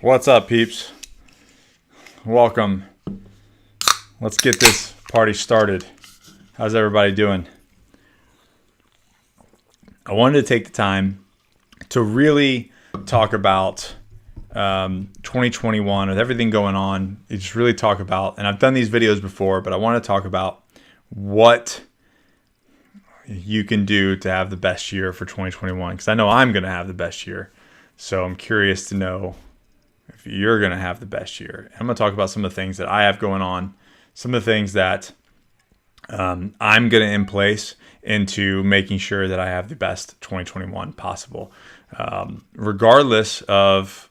What's up, peeps? Welcome. Let's get this party started. How's everybody doing? I wanted to take the time to really talk about 2021 with everything going on. Just really talk about, and I've done these videos before, but I want to talk about what you can do to have the best year for 2021, because I know I'm going to have the best year. So I'm curious to know if you're going to have the best year. I'm going to talk about some of the things that I have going on, some of the things that I'm going to in place into making sure that I have the best 2021 possible. Regardless of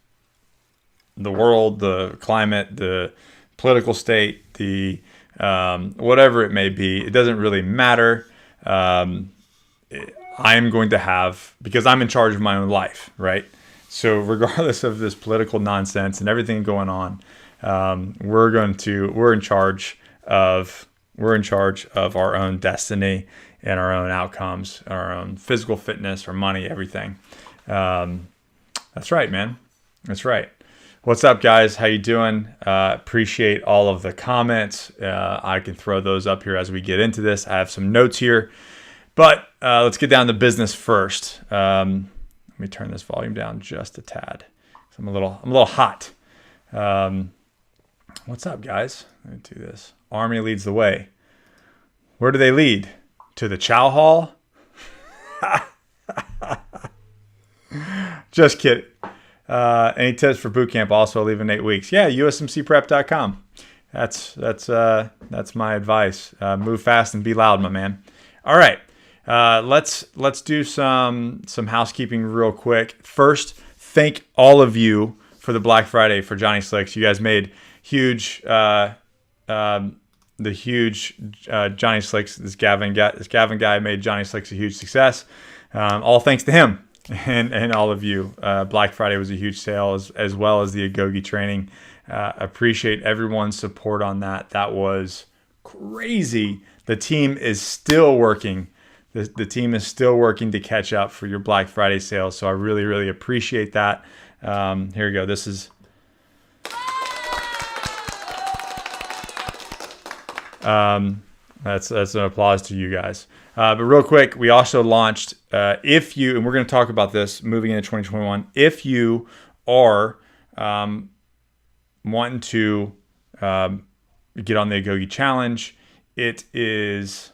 the world, the climate, the political state, the whatever it may be, it doesn't really matter. I am going to have, because I'm in charge of my own life, right? So regardless of this political nonsense and everything going on, we're in charge of our own destiny and our own outcomes, our own physical fitness, our money, everything. That's right, man. That's right. What's up, guys? How you doing? Appreciate all of the comments. I can throw those up here as we get into this. I have some notes here, but let's get down to business first. Let me turn this volume down just a tad. I'm a little hot. What's up, guys? Let me do this. Army leads the way. Where do they lead? To the chow hall? Just kidding. Any tips for boot camp? Also, I'll leave in 8 weeks. Yeah, usmcprep.com. That's my advice. Move fast and be loud, my man. All right. Let's do some housekeeping real quick. First, thank all of you for the Black Friday for Johnny Slicks. You guys made huge, the huge Johnny Slicks. This Gavin guy made Johnny Slicks a huge success. All thanks to him and all of you. Black Friday was a huge sale as well as the Agoge Training. Appreciate everyone's support on that. That was crazy. The team is still working. The team is still working to catch up for your Black Friday sales. So I really, really appreciate that. Here we go. This is that's an applause to you guys. But real quick, we also launched, and we're going to talk about this moving into 2021, if you are wanting to get on the Agoge Challenge, it is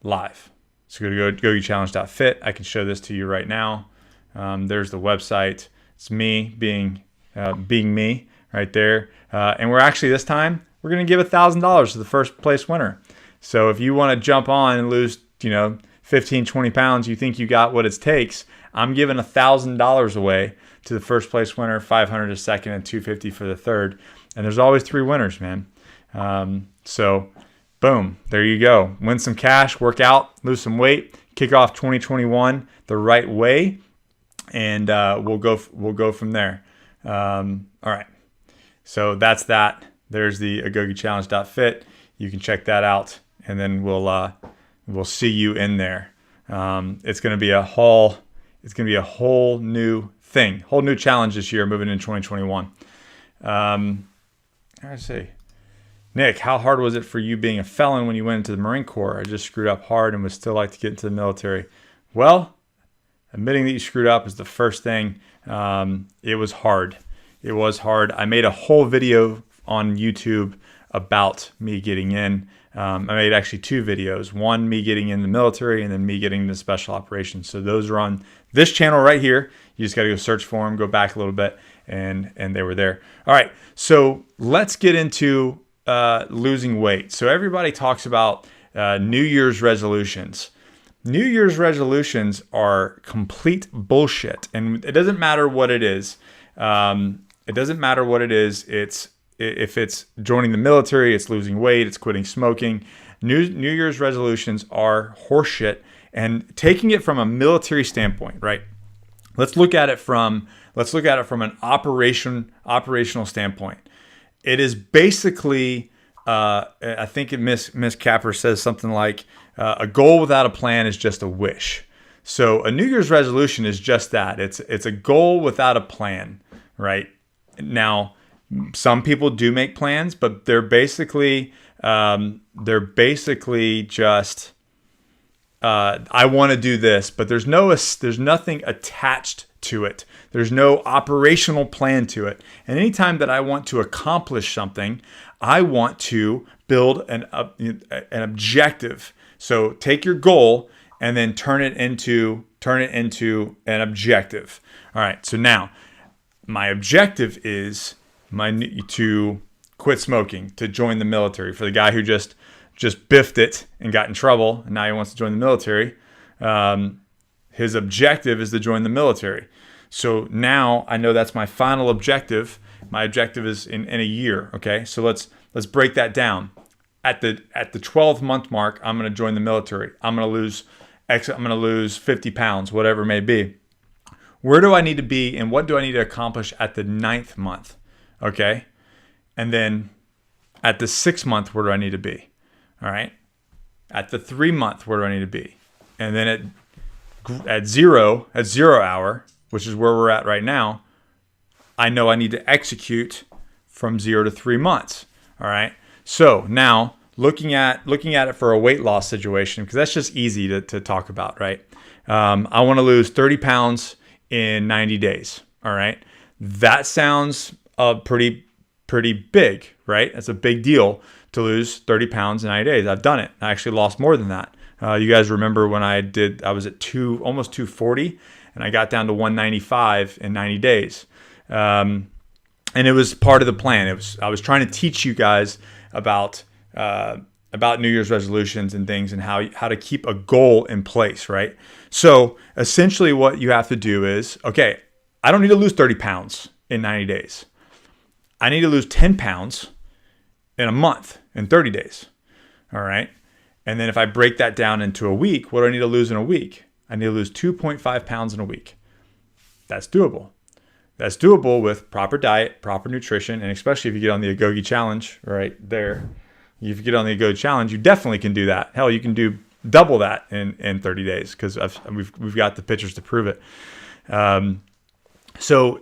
live. So go to agogechallenge.fit. I can show this to you right now. There's the website. It's me being me right there. And we're actually, this time, we're going to give $1,000 to the first place winner. So if you want to jump on and lose, 15, 20 pounds, you think you got what it takes, I'm giving $1,000 away to the first place winner, $500 to second, and $250 for the third. And there's always 3 winners, man. So boom, there you go. Win some cash, work out, lose some weight, kick off 2021 the right way, and we'll go from there. All right. So that's that. There's the agogechallenge.fit. You can check that out, and then we'll see you in there. It's going to be a whole new thing, whole new challenge this year moving into 2021. I see. Nick, how hard was it for you being a felon when you went into the Marine Corps? I just screwed up hard and would still like to get into the military. Well, admitting that you screwed up is the first thing. It was hard. It was hard. I made a whole video on YouTube about me getting in. I made actually 2 videos. One, me getting in the military, and then me getting into special operations. So those are on this channel right here. You just got to go search for them, go back a little bit, and they were there. All right, so let's get into losing weight. So everybody talks about New Year's resolutions. New Year's resolutions are complete bullshit, and it doesn't matter what it is. It doesn't matter what it is. If it's joining the military, it's losing weight, it's quitting smoking. New Year's resolutions are horseshit. And taking it from a military standpoint, right? Let's look at it from an operational standpoint. It is basically, I think Miss Capper says something like, a goal without a plan is just a wish. So a New Year's resolution is just that. It's a goal without a plan, right? Now, some people do make plans, but they're basically just I want to do this, but there's nothing attached to it. There's no operational plan to it. And anytime that I want to accomplish something, I want to build an objective. So take your goal and then turn it into an objective. All right. So now my objective is to quit smoking, to join the military. For the guy who just biffed it and got in trouble, and now he wants to join the military. His objective is to join the military. So now I know that's my final objective. My objective is in a year. Okay, so let's break that down. At the 12-month mark, I'm going to join the military. I'm going to lose 50 pounds, whatever it may be. Where do I need to be, and what do I need to accomplish at the 9th month? Okay, and then at the 6th month, where do I need to be? All right. At the 3-month, where do I need to be? And then at zero hour, which is where we're at right now, I know I need to execute from 0 to 3 months. All right. So now looking at it for a weight loss situation, because that's just easy to talk about, right? I want to lose 30 pounds in 90 days. All right. That sounds pretty big, right? That's a big deal to lose 30 pounds in 90 days. I've done it. I actually lost more than that. You guys remember when I was at almost 240, and I got down to 195 in 90 days. And it was part of the plan. I was trying to teach you guys about New Year's resolutions and things, and how to keep a goal in place, right? So essentially what you have to do is, okay, I don't need to lose 30 pounds in 90 days. I need to lose 10 pounds in a month, in 30 days. All right. And then if I break that down into a week, what do I need to lose in a week? I need to lose 2.5 pounds in a week. That's doable. That's doable with proper diet, proper nutrition, and especially if you get on the Agoge Challenge right there. If you get on the Agoge Challenge, you definitely can do that. Hell, you can do double that in 30 days because we've got the pictures to prove it. So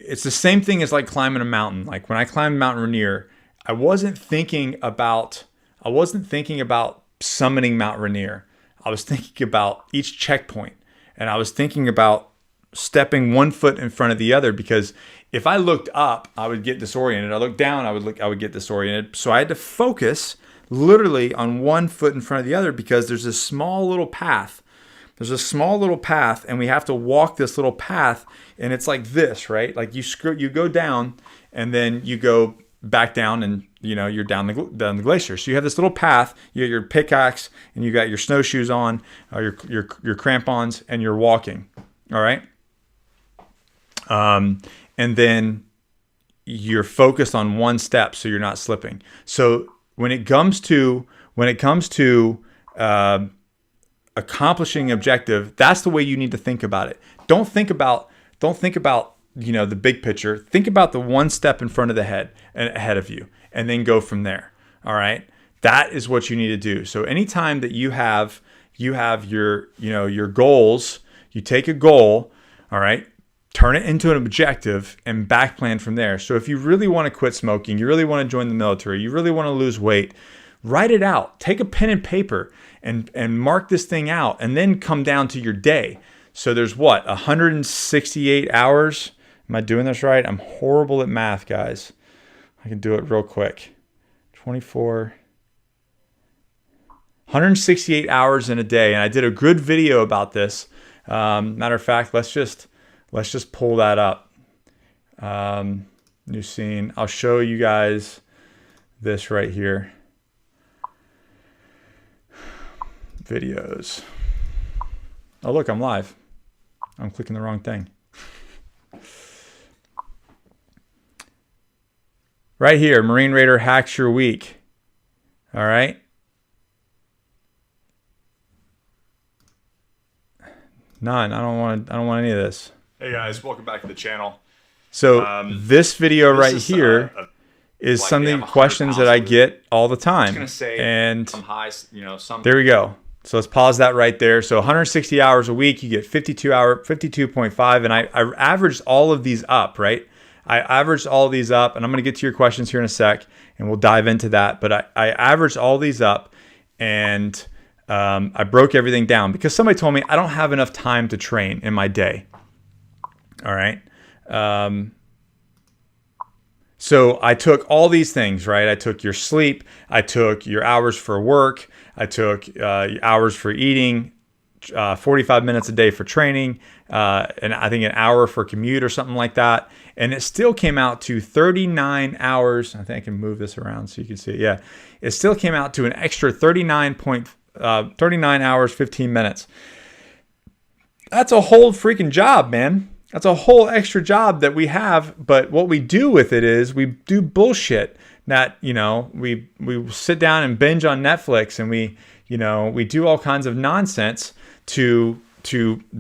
it's the same thing as like climbing a mountain. Like when I climbed Mount Rainier, I wasn't thinking about summiting Mount Rainier. I was thinking about each checkpoint, and I was thinking about stepping one foot in front of the other, because if I looked up, I would get disoriented. I looked down, I would get disoriented. So I had to focus literally on one foot in front of the other, because there's a small little path. And we have to walk this little path, and it's like this, right? Like you go down, and then you go back down, and you're down the glacier. So you have this little path. You got your pickaxe, and you got your snowshoes on, your crampons, and you're walking. All right. And then you're focused on one step, so you're not slipping. So when it comes to accomplishing an objective, that's the way you need to think about it. Don't think about the big picture. Think about the one step in front of the head and ahead of you, and then go from there. All right. That is what you need to do. So anytime that you have your goals, you take a goal, all right, turn it into an objective and back plan from there. So if you really want to quit smoking, you really want to join the military, you really want to lose weight, write it out. Take a pen and paper and mark this thing out, and then come down to your day. So there's 168 hours. Am I doing this right? I'm horrible at math, guys. I can do it real quick. 168 hours in a day. And I did a good video about this. Matter of fact, let's just pull that up. New scene. I'll show you guys this right here. Videos. Oh, look, I'm live. I'm clicking the wrong thing. Right here, Marine Raider hacks your week. All right. None. I don't want any of this. Hey guys, welcome back to the channel. So this video right here is like something questions that I get all the time. I'm just gonna say and some highs, some. There we go. So let's pause that right there. So 160 hours a week, you get 52.5, and I averaged all of these up, right? I averaged all these up, and I'm going to get to your questions here in a sec, and we'll dive into that. But I averaged all these up, and I broke everything down because somebody told me I don't have enough time to train in my day. All right. So I took all these things, right? I took your sleep. I took your hours for work. I took hours for eating, 45 minutes a day for training, and I think an hour for commute or something like that. And it still came out to 39 hours. I think I can move this around so you can see it. Yeah. It still came out to an extra 39 hours, 15 minutes. That's a whole freaking job, man. That's a whole extra job that we have, but what we do with it is we do bullshit that, we sit down and binge on Netflix, and we do all kinds of nonsense to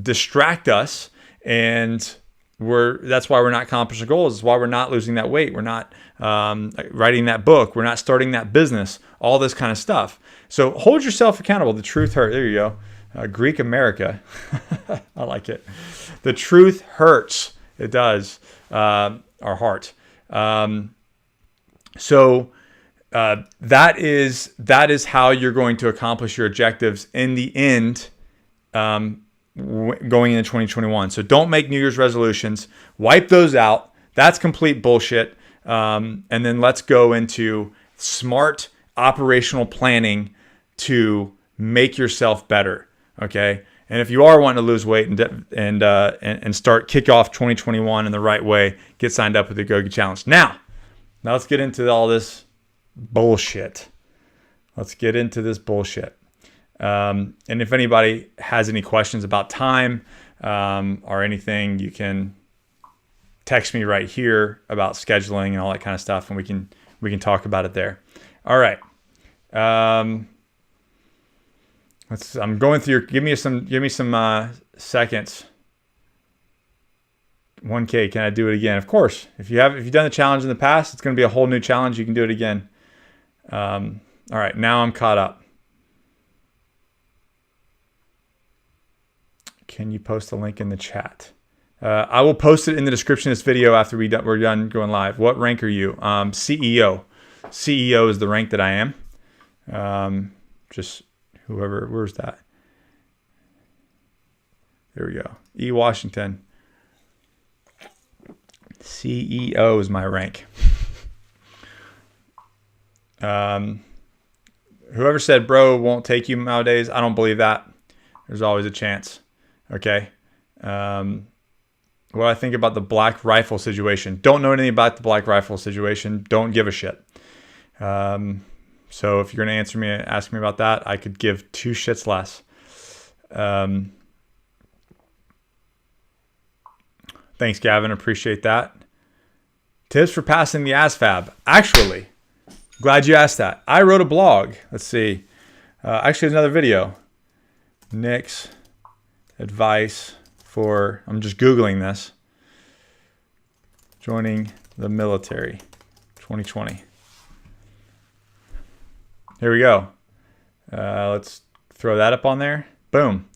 distract us, and that's why we're not accomplishing goals. It's why we're not losing that weight. We're not writing that book. We're not starting that business, all this kind of stuff. So hold yourself accountable. The truth hurts. There you go. Greek America. I like it. The truth hurts. It does. Our heart. So that is how you're going to accomplish your objectives in the end, going into 2021. So don't make New Year's resolutions. Wipe those out. That's complete bullshit. And then let's go into smart operational planning to make yourself better. Okay. And if you are wanting to lose weight and start kick off 2021 in the right way, get signed up with the Agoge Challenge. Now let's get into all this bullshit. And if anybody has any questions about time or anything, you can text me right here about scheduling and all that kind of stuff, and we can talk about it there. All right. I'm going through. Give me some seconds. 1K. Can I do it again? Of course. If you've done the challenge in the past, it's going to be a whole new challenge. You can do it again. All right. Now I'm caught up. Can you post the link in the chat? I will post it in the description of this video after we're done going live. What rank are you? CEO. CEO is the rank that I am. Just whoever. Where's that? There we go. E. Washington. CEO is my rank. Whoever said bro won't take you nowadays, I don't believe that. There's always a chance. Okay. What I think about the black rifle situation. Don't know anything about the black rifle situation. Don't give a shit. So if you're going to ask me about that, I could give two shits less. Thanks, Gavin. Appreciate that. Tips for passing the Asvab. Actually, glad you asked that. I wrote a blog. Let's see. Actually, another video. Nick's advice for, I'm just Googling this. Joining the military 2020. Here we go. Let's throw that up on there. Boom.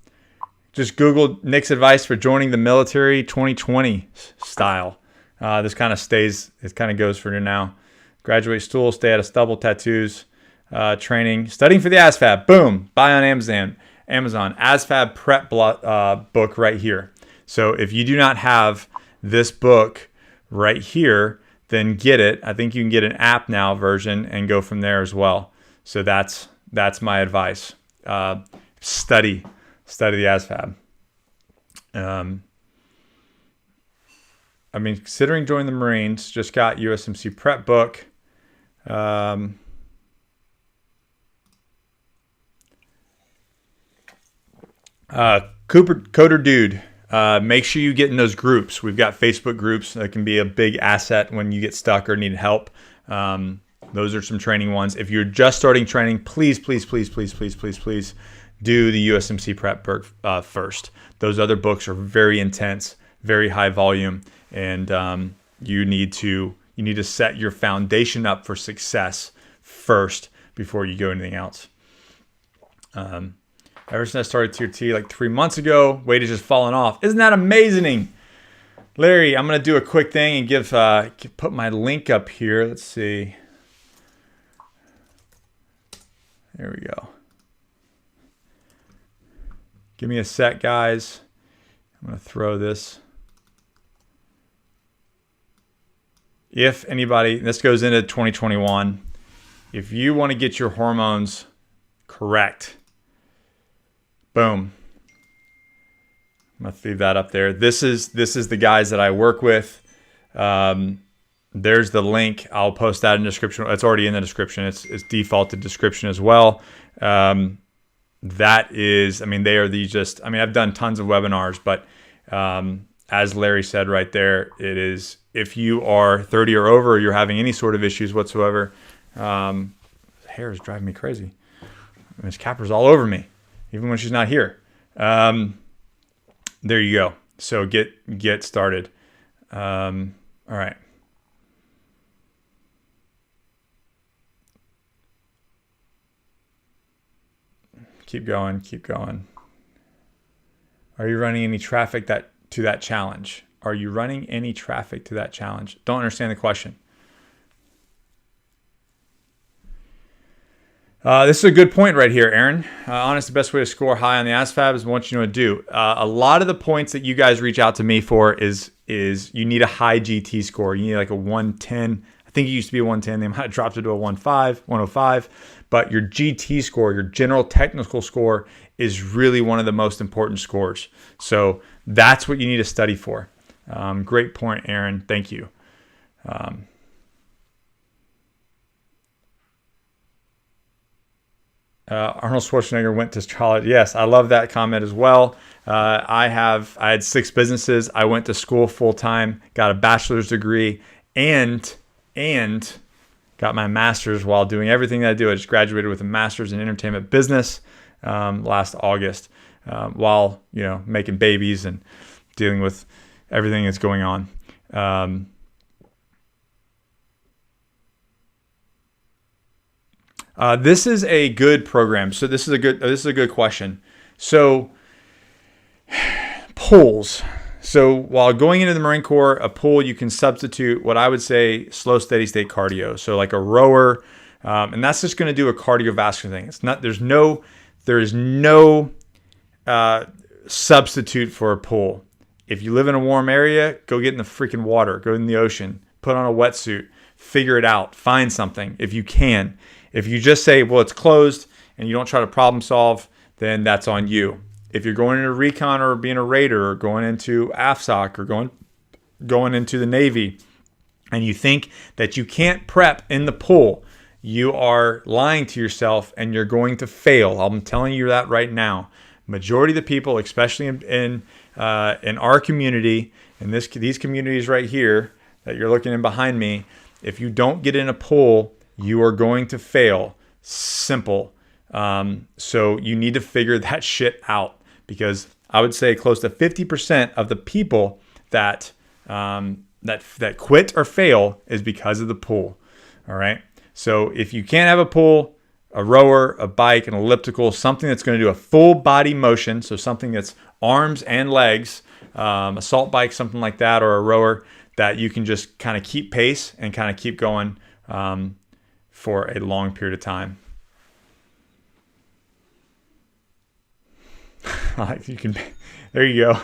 Just Google Nick's advice for joining the military 2020 style. This kind of stays, it kind of goes for now. Graduate stool, stay out of stubble, tattoos, training, studying for the Asvab. Boom. Buy on Amazon. Asvab prep book right here. So if you do not have this book right here, then get it. I think you can get an app now version and go from there as well. So that's my advice. Study the Asvab. Considering joining the Marines. Just got USMC prep book. Coder Dude. Make sure you get in those groups. We've got Facebook groups that can be a big asset when you get stuck or need help. Those are some training ones. If you're just starting training, please do the USMC prep book first. Those other books are very intense, very high volume, and you need to set your foundation up for success first before you go anything else. Ever since I started Tier T like 3 months ago, weight has just fallen off. Isn't that amazing? Larry, I'm going to do a quick thing and put my link up here. Let's see. There we go. Give me a sec, guys. I'm going to throw this. If anybody, this goes into 2021, if you want to get your hormones correct, boom. I'm going to leave that up there. This is the guys that I work with. There's the link. I'll post that in the description. It's already in the description. It's defaulted description as well. That is, they are I've done tons of webinars, but as Larry said right there, it is, if you are 30 or over, or you're having any sort of issues whatsoever, hair is driving me crazy. Miss Capper's all over me, even when she's not here. There you go. So get started. All right. Keep going. Are you running any traffic to that challenge? Are you running any traffic to that challenge? Don't understand the question. This is a good point right here, Aaron. Honestly, the best way to score high on the Asvab is what you know to do. A lot of the points that you guys reach out to me for is you need a high GT score. You need like a 110. I think it used to be a 110. They might have dropped it to a 105. But your GT score, your general technical score, is really one of the most important scores. So that's what you need to study for. Great point, Aaron. Thank you. Arnold Schwarzenegger went to college. Yes, I love that comment as well. I had 6 businesses. I went to school full time, got a bachelor's degree, and got my master's while doing everything that I do. I just graduated with a master's in entertainment business last August, while making babies and dealing with everything that's going on. This is a good program. So this is a good question. So pulls. So while going into the Marine Corps, a pull, you can substitute what I would say slow, steady state cardio. So like a rower, and that's just going to do a cardiovascular thing. There is no substitute for a pull. If you live in a warm area, go get in the freaking water, go in the ocean, put on a wetsuit, figure it out, find something if you can. If you just say, well, it's closed, and you don't try to problem solve, then that's on you. If you're going into Recon or being a Raider or going into AFSOC or going into the Navy, and you think that you can't prep in the pool, you are lying to yourself and you're going to fail. I'm telling you that right now. Majority of the people, especially in our community, in these communities right here that you're looking in behind me, if you don't get in a pool, you are going to fail. Simple. So you need to figure that shit out, because I would say close to 50% of the people that quit or fail is because of the pool. All right. So if you can't have a pool, a rower, a bike, an elliptical, something that's going to do a full body motion, so something that's arms and legs, assault bike, something like that, or a rower that you can just kind of keep pace and kind of keep going for a long period of time. There you go.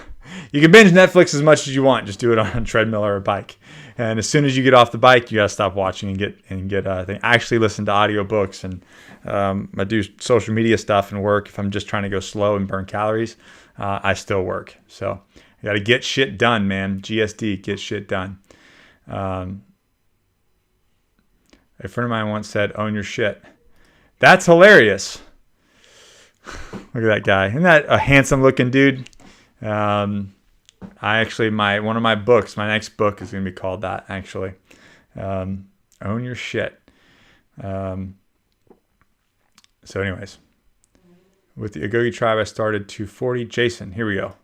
You can binge Netflix as much as you want. Just do it on a treadmill or a bike. And as soon as you get off the bike, you gotta stop watching and get. I actually listen to audiobooks, and I do social media stuff and work. If I'm just trying to go slow and burn calories, I still work. So you gotta get shit done, man. GSD, get shit done. A friend of mine once said, "Own your shit." That's hilarious. Look at that guy. Isn't that a handsome looking dude? One of my books, my next book is going to be called that, actually. Own your shit. So anyways, with the Agoge Tribe, I started 240. Jason, here we go.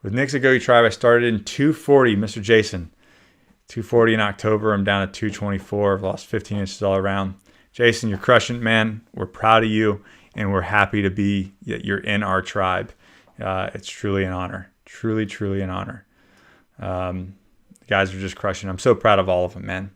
With Nick's Agoge Tribe, I started in 240, Mr. Jason. 240 in October. I'm down at 224. I've lost 15 inches all around. Jason, you're crushing it, man. We're proud of you, and we're happy to be that you're in our tribe. It's truly an honor. Truly, truly an honor. Guys are just crushing. I'm so proud of all of them, man.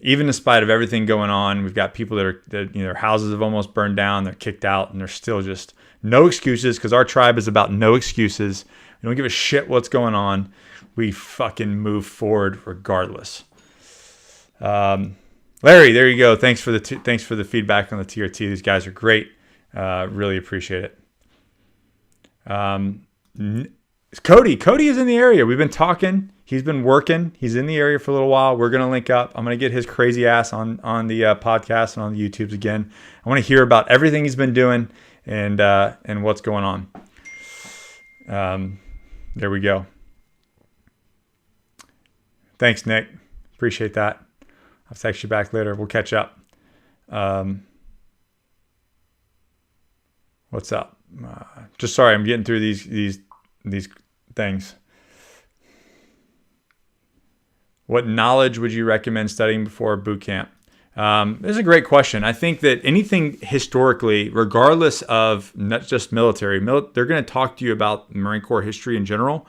Even in spite of everything going on, we've got people that their houses have almost burned down, they're kicked out, and they're still just no excuses, because our tribe is about no excuses. We don't give a shit what's going on. We fucking move forward regardless. Larry, there you go. Thanks for the feedback on the TRT. These guys are great. Really appreciate it. Cody is in the area. We've been talking. He's been working. He's in the area for a little while. We're going to link up. I'm going to get his crazy ass on the podcast and on the YouTubes again. I want to hear about everything he's been doing and what's going on. There we go. Thanks, Nick. Appreciate that. I'll text you back later. We'll catch up. What's up? Just sorry, I'm getting through these things. What knowledge would you recommend studying before boot camp? This is a great question. I think that anything historically, regardless of not just military, they're going to talk to you about Marine Corps history in general.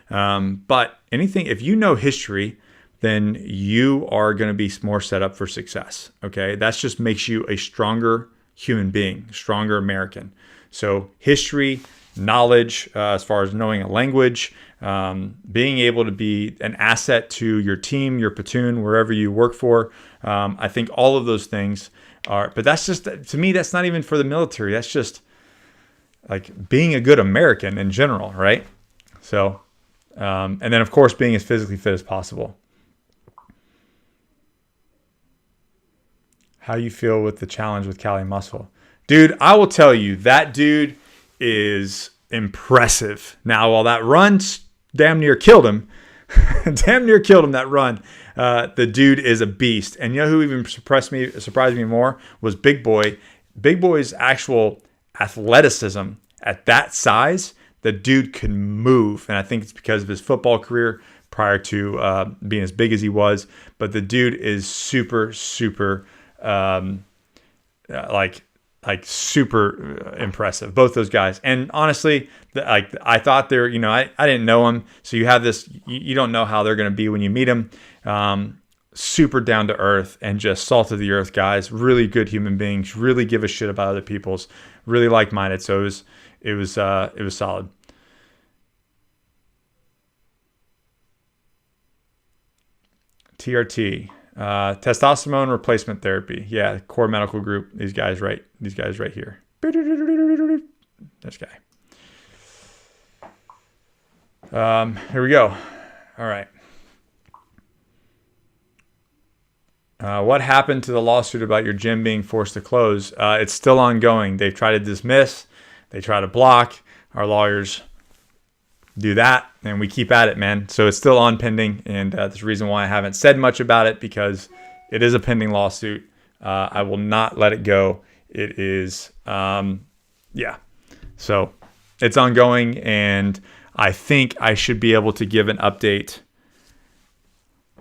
But anything, if you know history, then you are going to be more set up for success. Okay, that just makes you a stronger human being, stronger American. So history, knowledge, as far as knowing a language, being able to be an asset to your team, your platoon, wherever you work for. I think all of those things are, but that's just, to me, that's not even for the military. That's just like being a good American in general, right? So, and then of course, being as physically fit as possible. How you feel with the challenge with Cali Muscle? Dude, I will tell you, that dude is impressive. Now, while that run damn near killed him, that run, the dude is a beast. And you know who even surprised me more was Big Boy. Big Boy's actual athleticism at that size, the dude can move. And I think it's because of his football career prior to being as big as he was. But the dude is super, super, super impressive, both those guys. And honestly, I thought they're, I didn't know them. So you have this, you don't know how they're going to be when you meet them. Super down to earth and just salt of the earth guys, really good human beings, really give a shit about other people's, really like-minded. So it was solid. TRT. Testosterone replacement therapy. Yeah, core medical group. These guys right here. This guy. Here we go. All right. What happened to the lawsuit about your gym being forced to close? It's still ongoing. They've tried to dismiss. They try to block. Our lawyers do that, and we keep at it, man. So it's still on pending, and there's a reason why I haven't said much about it, because it is a pending lawsuit. I will not let it go. It is, So it's ongoing, and I think I should be able to give an update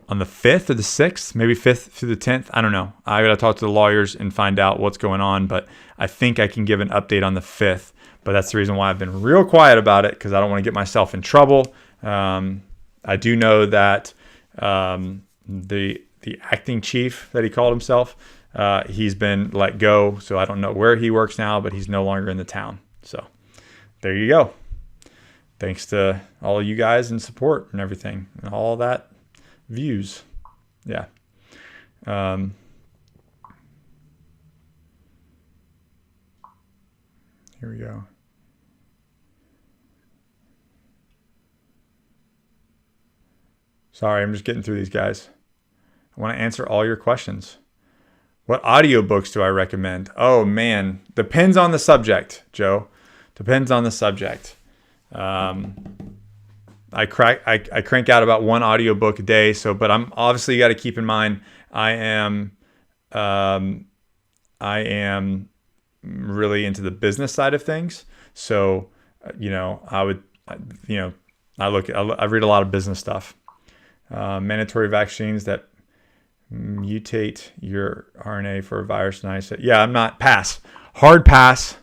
on the 5th or the 6th, maybe 5th through the 10th. I don't know. I got to talk to the lawyers and find out what's going on, but I think I can give an update on the 5th. But that's the reason why I've been real quiet about it, because I don't want to get myself in trouble. I do know that the acting chief that he called himself, he's been let go. So I don't know where he works now, but he's no longer in the town. So there you go. Thanks to all of you guys and support and everything and all that views. Yeah. Here we go. Sorry, I'm just getting through these guys. I want to answer all your questions. What audiobooks do I recommend? Oh man, depends on the subject, Joe. Depends on the subject. I crank out about one audiobook a day. So, but I'm obviously, you got to keep in mind, I am really into the business side of things. So, I read a lot of business stuff. Mandatory vaccines that mutate your RNA for a virus. And I said, yeah, I'm not hard pass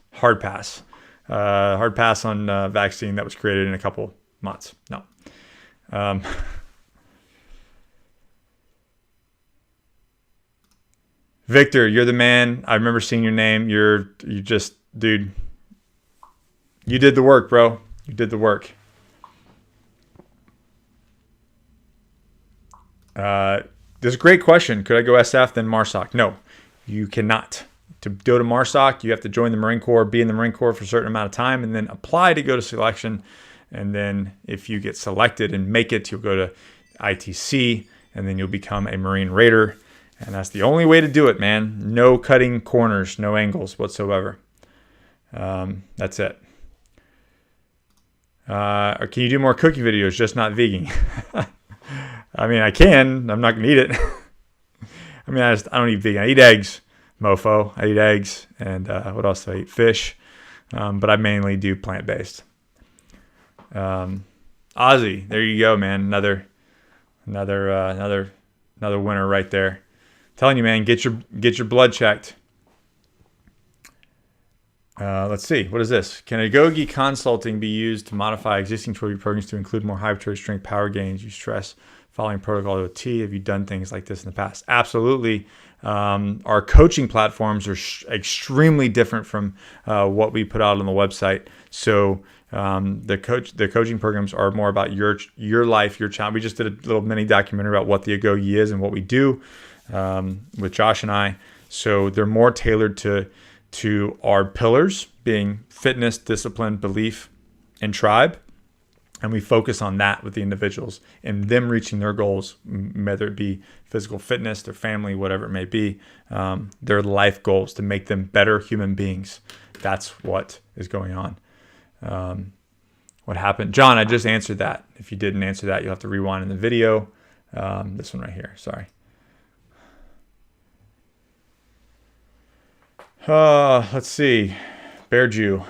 on vaccine that was created in a couple months. No. Victor, you're the man. I remember seeing your name. You just, dude, you did the work, bro. You did the work. This is a great question. Could I go SF then MARSOC? No, you cannot. To go to MARSOC, you have to join the Marine Corps, be in the Marine Corps for a certain amount of time, and then apply to go to selection. And then if you get selected and make it, you'll go to ITC, and then you'll become a Marine Raider. And that's the only way to do it, man. No cutting corners, no angles whatsoever. That's it. Or can you do more cooking videos, just not vegan? I mean, I can. I'm not going to eat it. I mean, I don't eat vegan. I eat eggs, mofo. I eat eggs. And what else do I eat? Fish. But I mainly do plant-based. Ozzy, there you go, man. Another winner right there. Telling you, man, get your blood checked. Let's see. What is this? Can Agoge consulting be used to modify existing trophy programs to include more hypertrophy strength power gains? You stress following protocol to a T. Have you done things like this in the past? Absolutely. Our coaching platforms are extremely different from what we put out on the website. So the coaching programs are more about your life, your challenge. We just did a little mini documentary about what the Agoge is and what we do with Josh and I. So they're more tailored to our pillars, being fitness, discipline, belief, and tribe. And we focus on that with the individuals and them reaching their goals, whether it be physical fitness, their family, whatever it may be, their life goals to make them better human beings. That's what is going on. What happened? John, I just answered that. If you didn't answer that, you'll have to rewind in the video. This one right here. Sorry. Let's see. Bear Jew.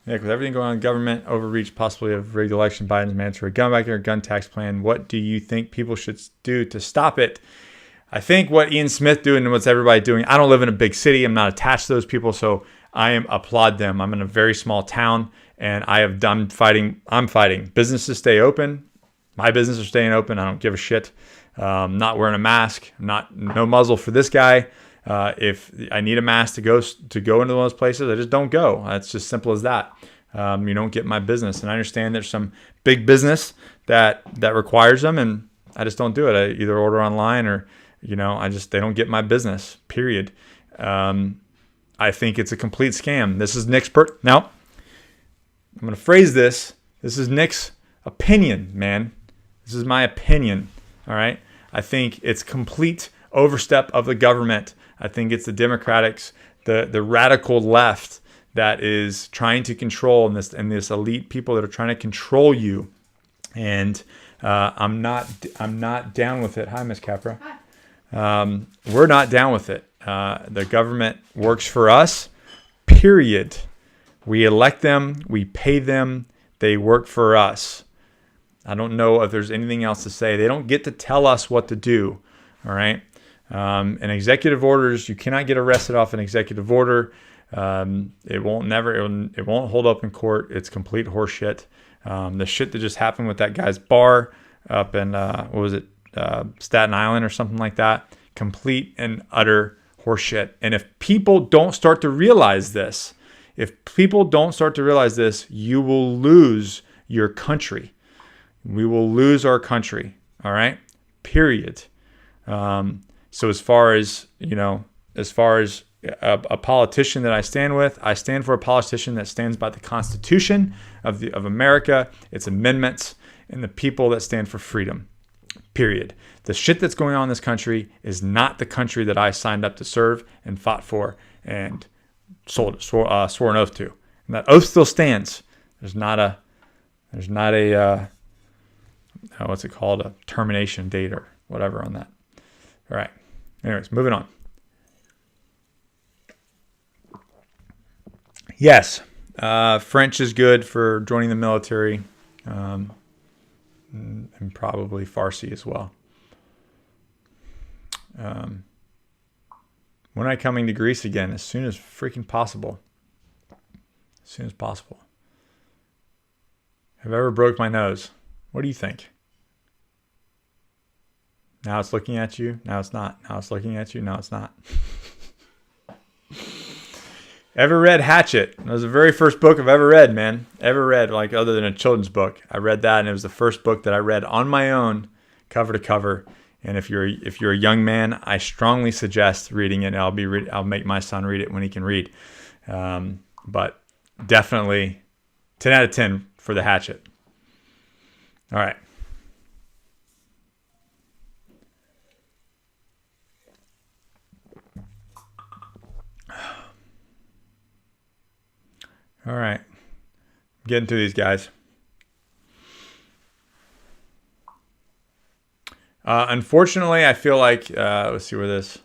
Yeah, with everything going on in government, overreach, possibly of rigged election, Biden's mandatory gun back or gun tax plan, what do you think people should do to stop it? I think what Ian Smith doing and what's everybody doing. I don't live in a big city. I'm not attached to those people, so I applaud them. I'm in a very small town, and I have done fighting. I'm fighting. Businesses stay open. My business is staying open. I don't give a shit. Not wearing a mask. No muzzle for this guy. If I need a mask to go into those places, I just don't go. It's just simple as that. You don't get my business, and I understand there's some big business that requires them, and I just don't do it. I either order online or, they don't get my business. Period. I think it's a complete scam. This is Nick's now. I'm gonna phrase this. This is Nick's opinion, man. This is my opinion. All right. I think it's complete overstep of the government. I think it's the Democrats, the radical left that is trying to control and this elite people that are trying to control you. And I'm not down with it. Hi, Miss Capra. Hi. We're not down with it. The government works for us. Period. We elect them. We pay them. They work for us. I don't know if there's anything else to say. They don't get to tell us what to do. All right. And executive orders, you cannot get arrested off an executive order. It won't hold up in court. It's complete horseshit. The shit that just happened with that guy's bar up in Staten Island or something like that. Complete and utter horseshit. And if people don't start to realize this, you will lose your country. We will lose our country. All right. Period. So as far as a politician that I stand with, I stand for a politician that stands by the Constitution of America, its amendments, and the people that stand for freedom. Period. The shit that's going on in this country is not the country that I signed up to serve and fought for and swore an oath to. And that oath still stands. There's not a what's it called? A termination date or whatever on that. All right. Anyways, moving on. Yes, French is good for joining the military, and probably Farsi as well. When am I coming to Greece again? As soon as freaking possible. As soon as possible. have I ever broke my nose? What do you think? Now it's looking at you. Now it's not. Now it's looking at you. Now it's not. Ever read Hatchet? It was the very first book I've ever read, man. Ever read, like other than a children's book. I read that, and it was the first book that I read on my own, cover to cover. And if you're a young man, I strongly suggest reading it. I'll make my son read it when he can read. But definitely 10 out of 10 for the Hatchet. All right. All right. Getting through these guys. Unfortunately, I feel like, let's see where this,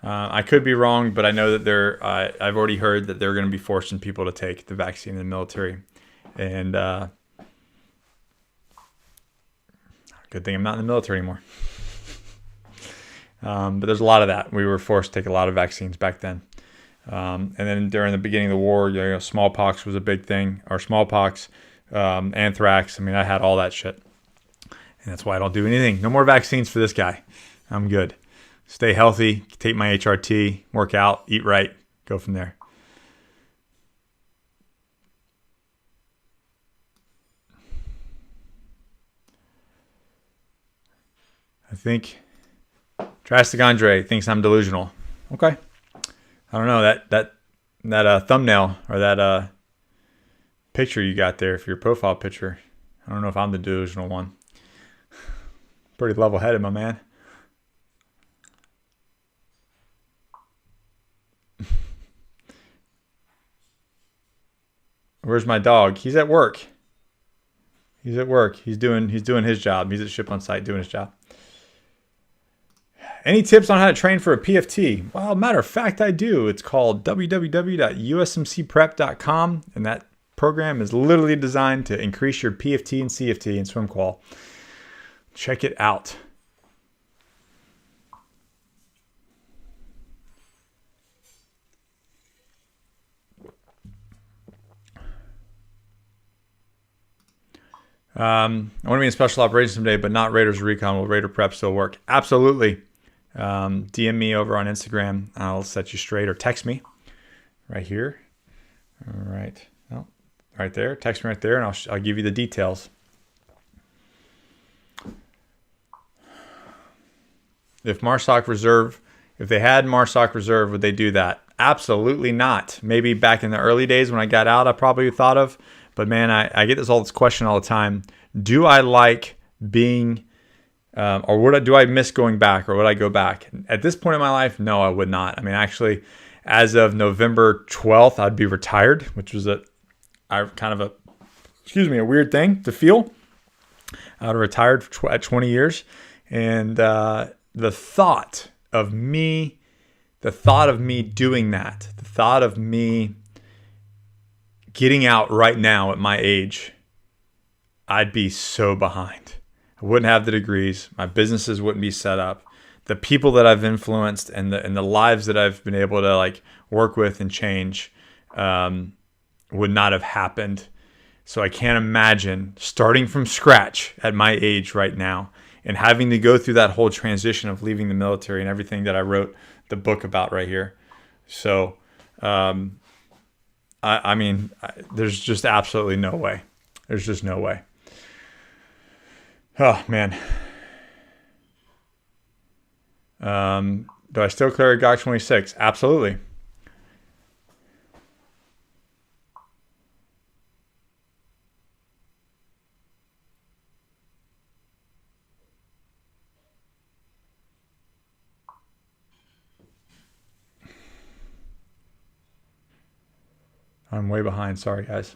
I could be wrong, but I know that I've already heard that they're going to be forcing people to take the vaccine in the military. And good thing I'm not in the military anymore. But there's a lot of that. We were forced to take a lot of vaccines back then. And then during the beginning of the war, smallpox was a big thing, or smallpox, anthrax. I mean, I had all that shit. And that's why I don't do anything. No more vaccines for this guy. I'm good. Stay healthy, take my HRT, work out, eat right, go from there. I think Drastic Andre thinks I'm delusional. Okay. I don't know, that thumbnail or that picture you got there for your profile picture. I don't know if I'm the delusional one. Pretty level-headed, my man. Where's my dog? He's at work. He's at work. He's doing his job. He's at ship on site doing his job. Any tips on how to train for a PFT? Well, matter of fact, I do. It's called www.usmcprep.com, and that program is literally designed to increase your PFT and CFT and swim qual. Check it out. I want to be in special operations someday, but not Raiders or Recon. Will Raider Prep still work? Absolutely. DM me over on Instagram. I'll set you straight, or text me right here. All right. Oh, right there. Text me right there, and I'll give you the details. If they had MARSOC Reserve, would they do that? Absolutely not. Maybe back in the early days when I got out, I probably thought of. But man, I get this question all the time. Do I like being, do I miss going back, or would I go back? At this point in my life, no, I would not. I mean, actually, as of November 12th, I'd be retired, which was a weird thing to feel. I would have retired at 20 years. And the thought of me doing that, the thought of me getting out right now at my age, I'd be so behind. I wouldn't have the degrees. My businesses wouldn't be set up. The people that I've influenced and the lives that I've been able to work with and change would not have happened. So I can't imagine starting from scratch at my age right now and having to go through that whole transition of leaving the military and everything that I wrote the book about right here. So, I mean, there's just absolutely no way. There's just no way. Oh, man. Do I still clear a GOG 26? Absolutely. I'm way behind. Sorry, guys.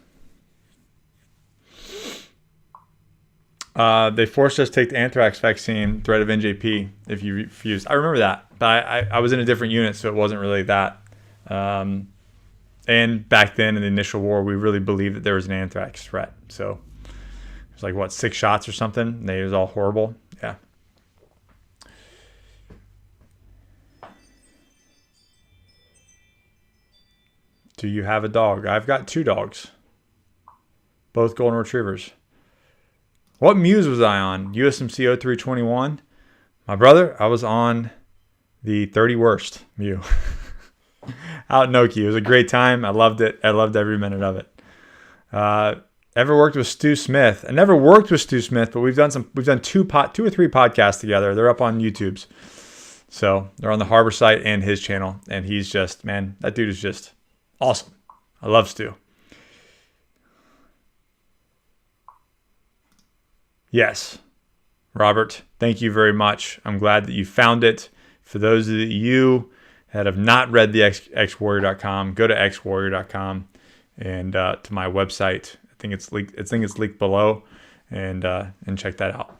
They forced us to take the anthrax vaccine, threat of NJP, if you refused. I remember that, but I was in a different unit, so it wasn't really that. And back then in the initial war, we really believed that there was an anthrax threat. So it was 6 shots or something. It was all horrible. Yeah. Do you have a dog? I've got 2 dogs, both golden retrievers. What Muse was I on? USMC 0321. My brother, I was on the 30 worst Mew. Out in Oki. It was a great time. I loved it. I loved every minute of it. Ever worked with Stu Smith? I never worked with Stu Smith, but we've done two or three podcasts together. They're up on YouTube's. So they're on the Harbor site and his channel. And he's just, man, that dude is just awesome. I love Stu. Yes. Robert, thank you very much. I'm glad that you found it. For those of you that have not read the xwarrior.com, go to xwarrior.com and to my website. I think it's linked below, and check that out.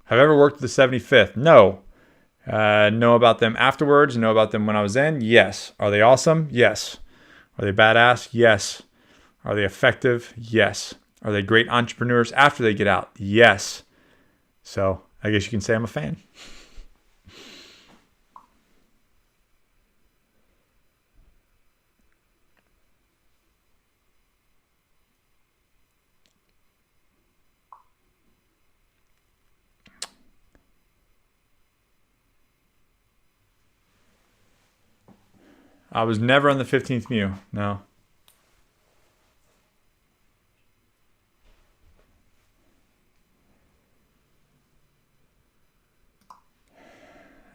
Have I ever worked with the 75th? No. Know about them afterwards. Know about them when I was in? Yes. Are they awesome? Yes. Are they badass? Yes. Are they effective? Yes. Are they great entrepreneurs after they get out? Yes. So I guess you can say I'm a fan. I was never on the 15th Mew. No.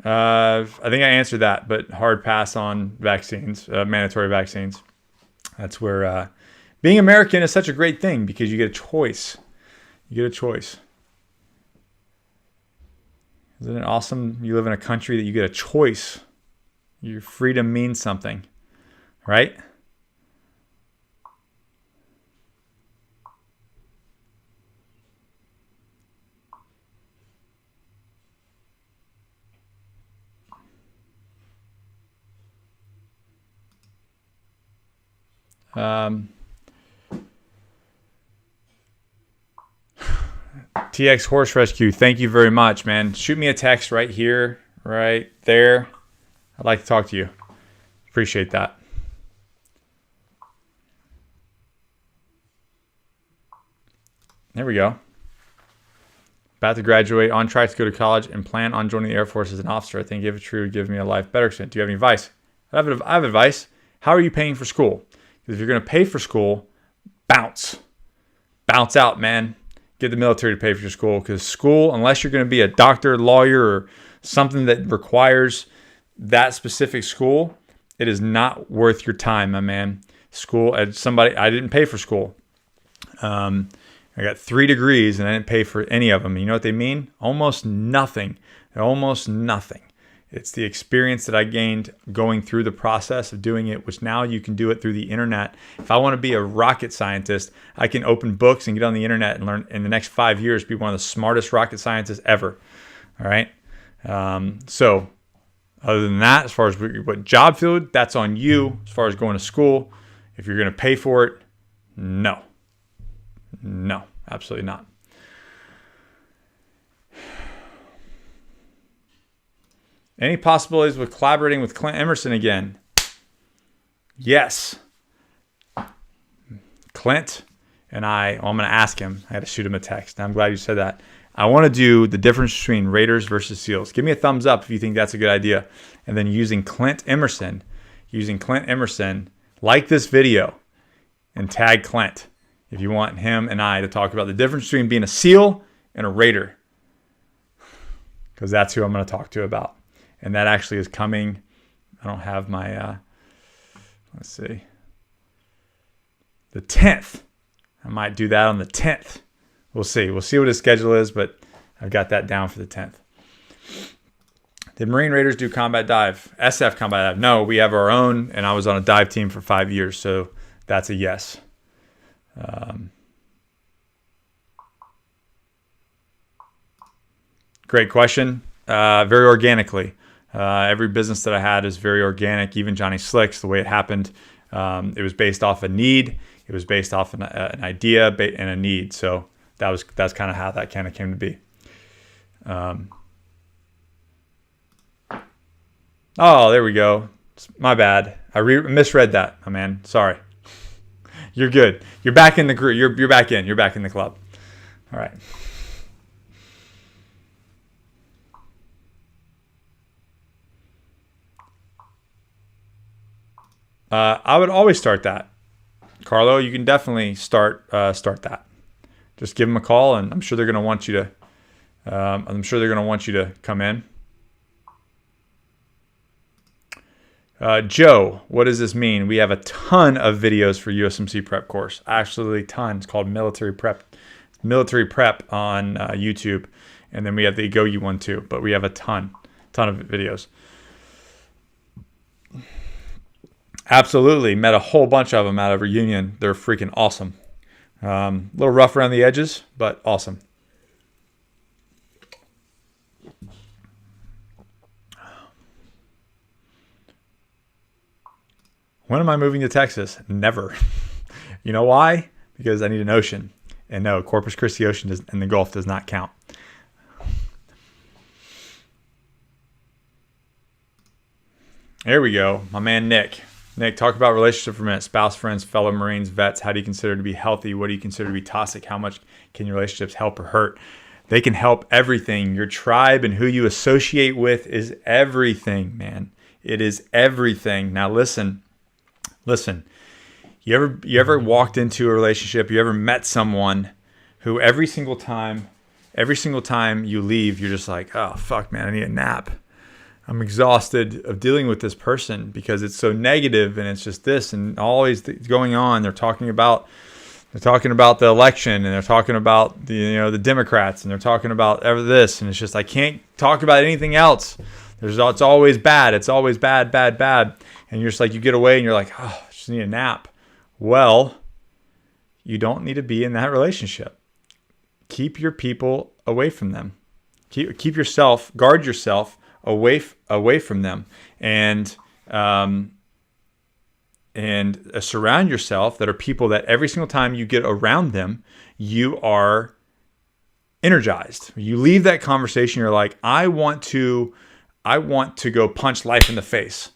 I think I answered that, but hard pass on vaccines, mandatory vaccines. That's where being American is such a great thing because you get a choice. You get a choice. Isn't it awesome? You live in a country that you get a choice. Your freedom means something, right? TX Horse Rescue, thank you very much, man. Shoot me a text right here, right there. I'd like to talk to you. Appreciate that. There we go. About to graduate, on track to go to college, and plan on joining the Air Force as an officer. I think if it's true, it would give me a life better extent. Do you have any advice? I have advice. How are you paying for school? Because if you're going to pay for school, bounce. Bounce out, man. Get the military to pay for your school. Because school, unless you're going to be a doctor, lawyer, or something that requires that specific school, it is not worth your time, my man. School, I didn't pay for school. I got 3 degrees and I didn't pay for any of them. You know what they mean? Almost nothing. Almost nothing. It's the experience that I gained going through the process of doing it, which now you can do it through the internet. If I want to be a rocket scientist, I can open books and get on the internet and learn in the next 5 years, be one of the smartest rocket scientists ever. All right. So other than that, as far as what job field, that's on you. As far as going to school, if you're going to pay for it, no. No, absolutely not. Any possibilities with collaborating with Clint Emerson again? Yes. Clint and I'm going to ask him. I had to shoot him a text. I'm glad you said that. I want to do the difference between Raiders versus SEALs. Give me a thumbs up if you think that's a good idea. And then using Clint Emerson, like this video and tag Clint if you want him and I to talk about the difference between being a SEAL and a Raider. Because that's who I'm going to talk to about. And that actually is coming. I don't have my, let's see. The 10th. I might do that on the 10th. We'll see. We'll see what his schedule is, but I've got that down for the 10th. Did Marine Raiders do combat dive? SF combat dive? No, we have our own, and I was on a dive team for 5 years, so that's a yes. Great question. Very organically. Every business that I had is very organic. Even Johnny Slicks, the way it happened, it was based off a need. It was based off an idea and a need. So that's kind of how that kind of came to be. Oh, there we go. My bad. I misread that, my man. Sorry. You're good. You're back in the group. You're back in. You're back in the club. All right. I would always start that. Carlo, you can definitely start that. Just give them a call, and I'm sure they're going to want you to come in. Joe, what does this mean? We have a ton of videos for USMC prep course. Absolutely ton. It's called Military Prep on YouTube. And then we have the Agoge one too. But we have a ton of videos. Absolutely. Met a whole bunch of them out of reunion. They're freaking awesome. A little rough around the edges, but awesome. When am I moving to Texas? Never. You know why? Because I need an ocean. And no, Corpus Christi Ocean and the Gulf does not count. There we go. My man Nick. Nick, talk about relationship for a minute. Spouse, friends, fellow Marines, vets. How do you consider to be healthy? What do you consider to be toxic? How much can your relationships help or hurt? They can help everything. Your tribe and who you associate with is everything, man. It is everything. Now listen. You ever walked into a relationship? You ever met someone who every single time you leave, you're just like, oh fuck, man, I need a nap. I'm exhausted of dealing with this person because it's so negative and it's just this and always going on. They're talking about the election and they're talking about the Democrats and they're talking about this and it's just I can't talk about anything else. It's always bad. It's always bad. And you're just like you get away and you're like, oh, I just need a nap. Well, you don't need to be in that relationship. Keep your people away from them. Keep yourself, guard yourself away from them, and surround yourself that are people that every single time you get around them, you are energized. You leave that conversation, you're like, I want to go punch life in the face.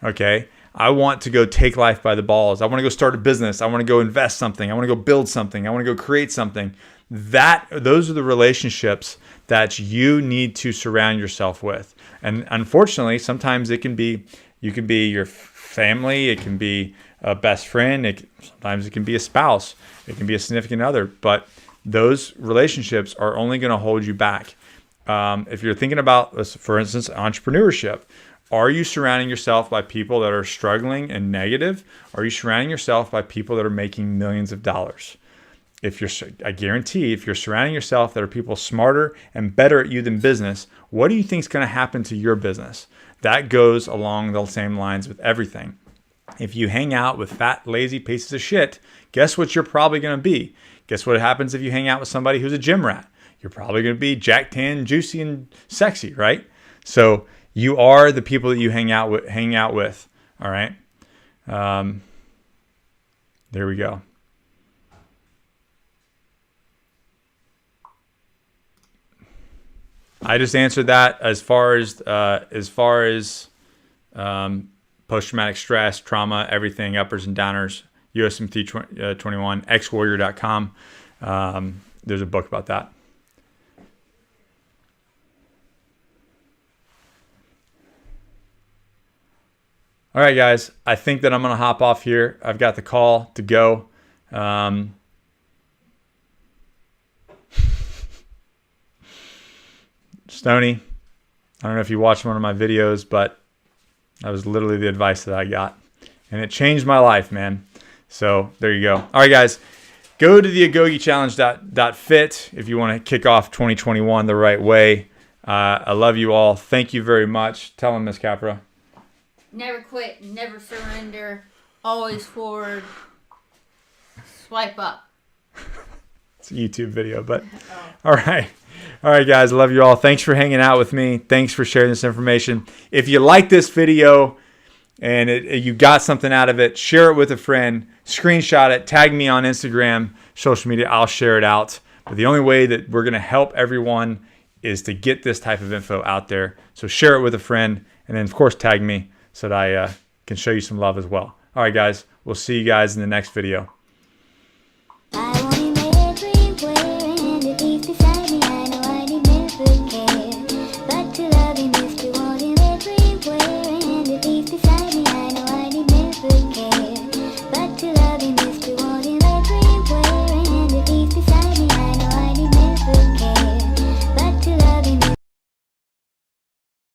Okay. I want to go take life by the balls. I want to go start a business. I want to go invest something. I want to go build something. I want to go create something. Those are the relationships that you need to surround yourself with. And unfortunately, sometimes you can be your family. It can be a best friend. Sometimes it can be a spouse. It can be a significant other. But those relationships are only going to hold you back. If you're thinking about, for instance, entrepreneurship, are you surrounding yourself by people that are struggling and negative? Are you surrounding yourself by people that are making millions of dollars? I guarantee if you're surrounding yourself that are people smarter and better at you than business, what do you think is going to happen to your business? That goes along the same lines with everything. If you hang out with fat, lazy pieces of shit, guess what you're probably going to be? Guess what happens if you hang out with somebody who's a gym rat? You're probably going to be jacked, tan, juicy, and sexy, right? So you are the people that you hang out with. All right. There we go. I just answered that as far as post-traumatic stress, trauma, everything, uppers and downers, USMT 21, xwarrior.com. There's a book about that. All right, guys, I think that I'm going to hop off here. I've got the call to go. Stoney, I don't know if you watched one of my videos, but that was literally the advice that I got. And it changed my life, man. So there you go. All right, guys, go to the agogechallenge.fit if you want to kick off 2021 the right way. I love you all. Thank you very much. Tell them, Miss Capra. Never quit, never surrender, always forward, swipe up. It's a YouTube video, but all right. All right, guys, I love you all. Thanks for hanging out with me. Thanks for sharing this information. If you like this video and you got something out of it, share it with a friend, screenshot it, tag me on Instagram, social media. I'll share it out. But the only way that we're going to help everyone is to get this type of info out there. So share it with a friend, and then, of course, tag me so that can show you some love as well. All right, guys, we'll see you guys in the next video.